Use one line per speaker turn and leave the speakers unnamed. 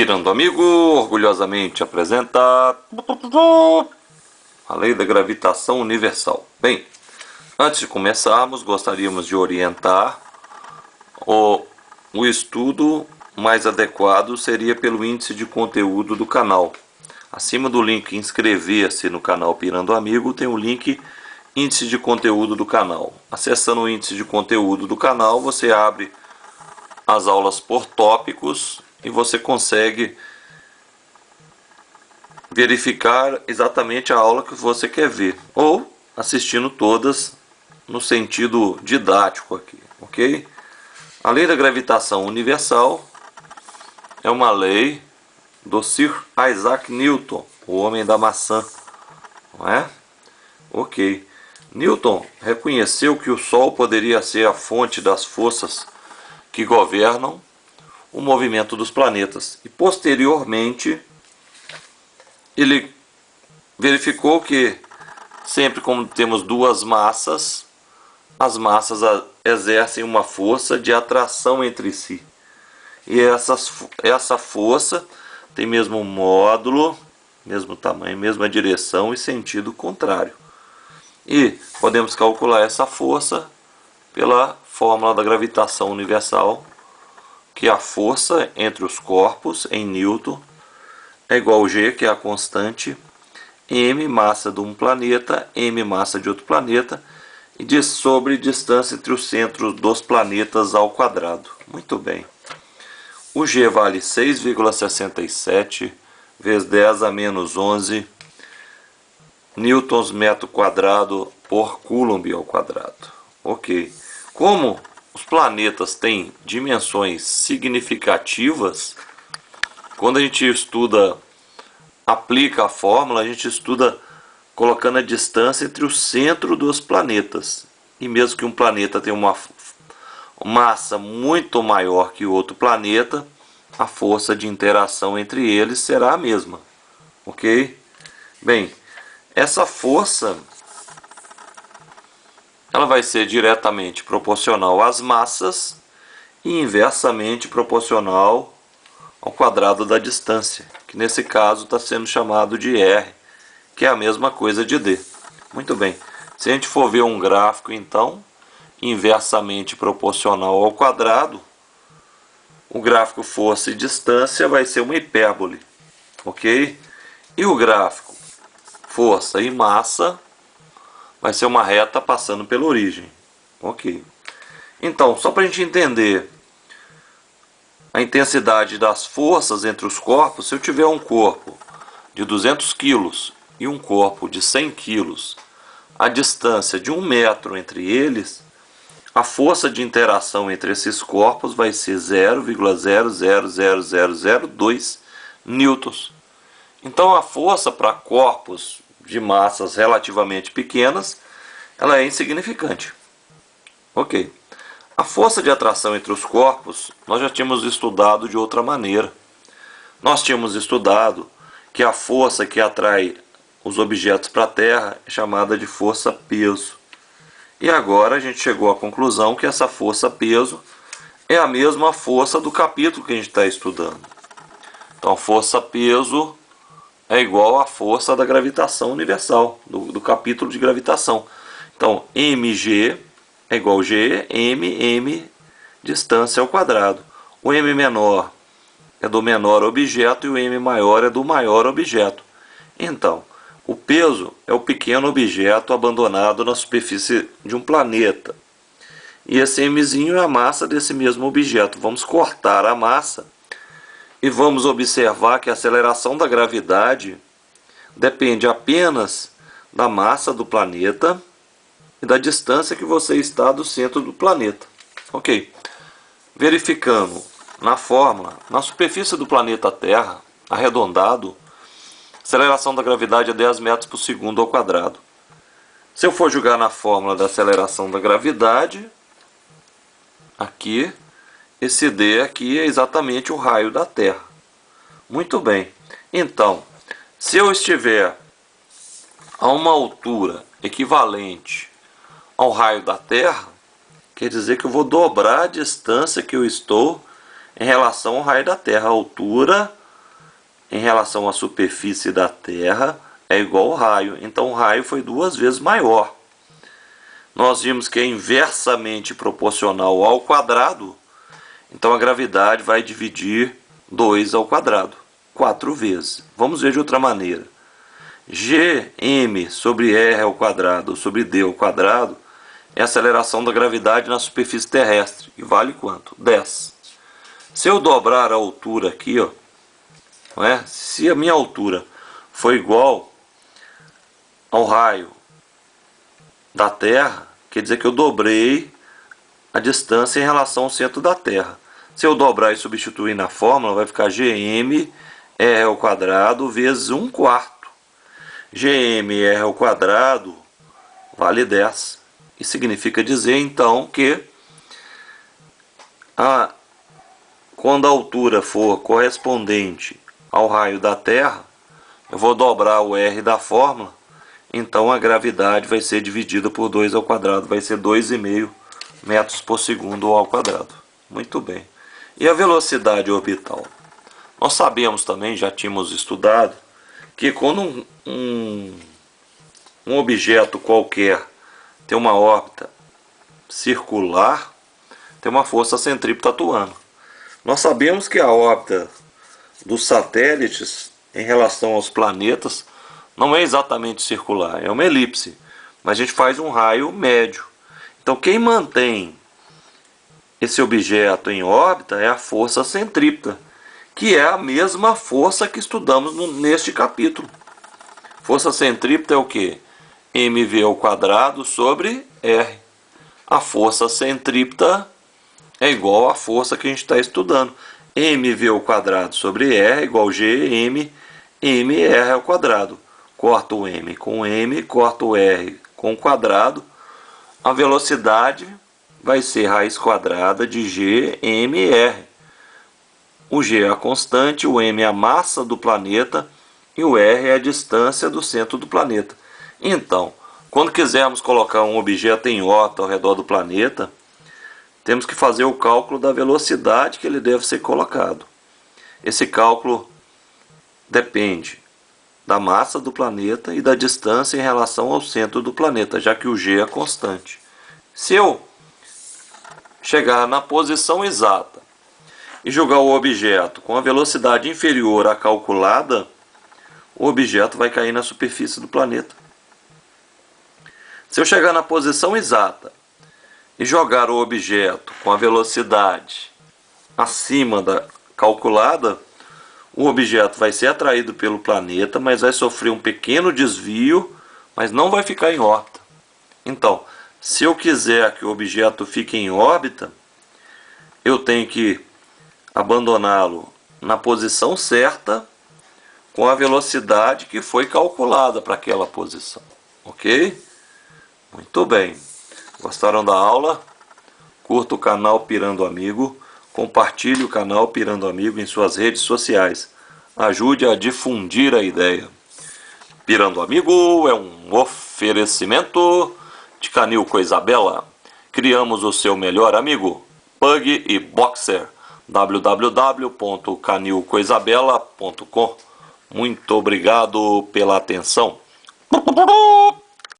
Pirando Amigo orgulhosamente apresenta a lei da gravitação universal. Bem, antes de começarmos, gostaríamos de orientar o estudo mais adequado seria pelo índice de conteúdo do canal. Acima do link inscrever-se no canal Pirando Amigo tem o link índice de conteúdo do canal. Acessando o índice de conteúdo do canal, você abre as aulas por tópicos e você consegue verificar exatamente a aula que você quer ver, ou assistindo todas no sentido didático aqui, ok? A lei da gravitação universal é uma lei do Sir Isaac Newton, o homem da maçã, não é? Ok. Newton reconheceu que o Sol poderia ser a fonte das forças que governam o movimento dos planetas. E posteriormente ele verificou que sempre como temos duas massas, as massas exercem uma força de atração entre si. E essa força tem mesmo módulo, mesmo tamanho, mesma direção e sentido contrário. E podemos calcular essa força pela fórmula da gravitação universal, que a força entre os corpos em Newton é igual a G, que é a constante, m massa de um planeta, m massa de outro planeta, e sobre distância entre os centros dos planetas ao quadrado. Muito bem. O G vale 6,67 vezes 10 a menos 11 newtons metro quadrado por coulomb ao quadrado. Ok. Como os planetas têm dimensões significativas, quando a gente estuda, aplica a fórmula, a gente estuda colocando a distância entre o centro dos planetas. E mesmo que um planeta tenha uma massa muito maior que o outro planeta, a força de interação entre eles será a mesma. Ok? Bem, essa força ela vai ser diretamente proporcional às massas e inversamente proporcional ao quadrado da distância, que nesse caso está sendo chamado de R, que é a mesma coisa de D. Muito bem, se a gente for ver um gráfico, então, inversamente proporcional ao quadrado, o gráfico força e distância vai ser uma hipérbole, ok? E o gráfico força e massa vai ser uma reta passando pela origem, ok? Então, só para a gente entender a intensidade das forças entre os corpos, se eu tiver um corpo de 200 kg e um corpo de 100 kg, a distância de 1 metro entre eles, a força de interação entre esses corpos vai ser 0,000002 newtons. Então a força para corpos de massas relativamente pequenas, ela é insignificante. Ok. A força de atração entre os corpos, nós já tínhamos estudado de outra maneira. Nós tínhamos estudado que a força que atrai os objetos para a Terra é chamada de força-peso. E agora a gente chegou à conclusão que essa força-peso é a mesma força do capítulo que a gente está estudando. Então, força-peso é igual à força da gravitação universal, do capítulo de gravitação. Então, mg é igual a G, m, distância ao quadrado. O m menor é do menor objeto e o m maior é do maior objeto. Então, o peso é o pequeno objeto abandonado na superfície de um planeta. E esse mzinho é a massa desse mesmo objeto. Vamos cortar a massa e vamos observar que a aceleração da gravidade depende apenas da massa do planeta e da distância que você está do centro do planeta. Ok. Verificando na fórmula, na superfície do planeta Terra, arredondado, a aceleração da gravidade é 10 metros por segundo ao quadrado. Se eu for jogar na fórmula da aceleração da gravidade, aqui, esse D aqui é exatamente o raio da Terra. Muito bem. Então, se eu estiver a uma altura equivalente ao raio da Terra, quer dizer que eu vou dobrar a distância que eu estou em relação ao raio da Terra. A altura em relação à superfície da Terra é igual ao raio. Então o raio foi 2 vezes maior. Nós vimos que é inversamente proporcional ao quadrado. Então a gravidade vai dividir 2 ao quadrado, 4 vezes. Vamos ver de outra maneira. Gm sobre r ao quadrado sobre d ao quadrado é a aceleração da gravidade na superfície terrestre. E vale quanto? 10. Se eu dobrar a altura aqui, ó, não é? Se a minha altura for igual ao raio da Terra, quer dizer que eu dobrei a distância em relação ao centro da Terra. Se eu dobrar e substituir na fórmula, vai ficar Gm r ao quadrado vezes 1/4. Gm r ao quadrado vale 10. Isso significa dizer, então, que quando a altura for correspondente ao raio da Terra, eu vou dobrar o r da fórmula, então a gravidade vai ser dividida por 2 ao quadrado, vai ser 2,5 metros por segundo ao quadrado. Muito bem. E a velocidade orbital? Nós sabemos também, já tínhamos estudado, que quando um objeto qualquer tem uma órbita circular, tem uma força centrípeta atuando. Nós sabemos que a órbita dos satélites em relação aos planetas não é exatamente circular, é uma elipse, mas a gente faz um raio médio. Então quem mantém esse objeto em órbita é a força centrípeta, que é a mesma força que estudamos neste capítulo. Força centrípeta é o que? mv ao quadrado sobre r. A força centrípeta é igual à força que a gente está estudando. mv ao quadrado sobre r é igual a gm mr ao quadrado. Corta o m com o m, corta o r com o quadrado. A velocidade vai ser raiz quadrada de gmr. O g é a constante, o m é a massa do planeta e o r é a distância do centro do planeta. Então, quando quisermos colocar um objeto em órbita ao redor do planeta, temos que fazer o cálculo da velocidade que ele deve ser colocado. Esse cálculo depende da massa do planeta e da distância em relação ao centro do planeta, já que o g é constante. Se eu chegar na posição exata e jogar o objeto com a velocidade inferior à calculada, o objeto vai cair na superfície do planeta. Se eu chegar na posição exata e jogar o objeto com a velocidade acima da calculada, o objeto vai ser atraído pelo planeta, mas vai sofrer um pequeno desvio, mas não vai ficar em órbita. Então, se eu quiser que o objeto fique em órbita, eu tenho que abandoná-lo na posição certa com a velocidade que foi calculada para aquela posição. Ok? Muito bem. Gostaram da aula? Curta o canal Pirando Amigo. Compartilhe o canal Pirando Amigo em suas redes sociais. Ajude a difundir a ideia. Pirando Amigo é um oferecimento de Canil Coisa Bela. Criamos o seu melhor amigo, Pug e Boxer. www.canilcoisabela.com. Muito obrigado pela atenção.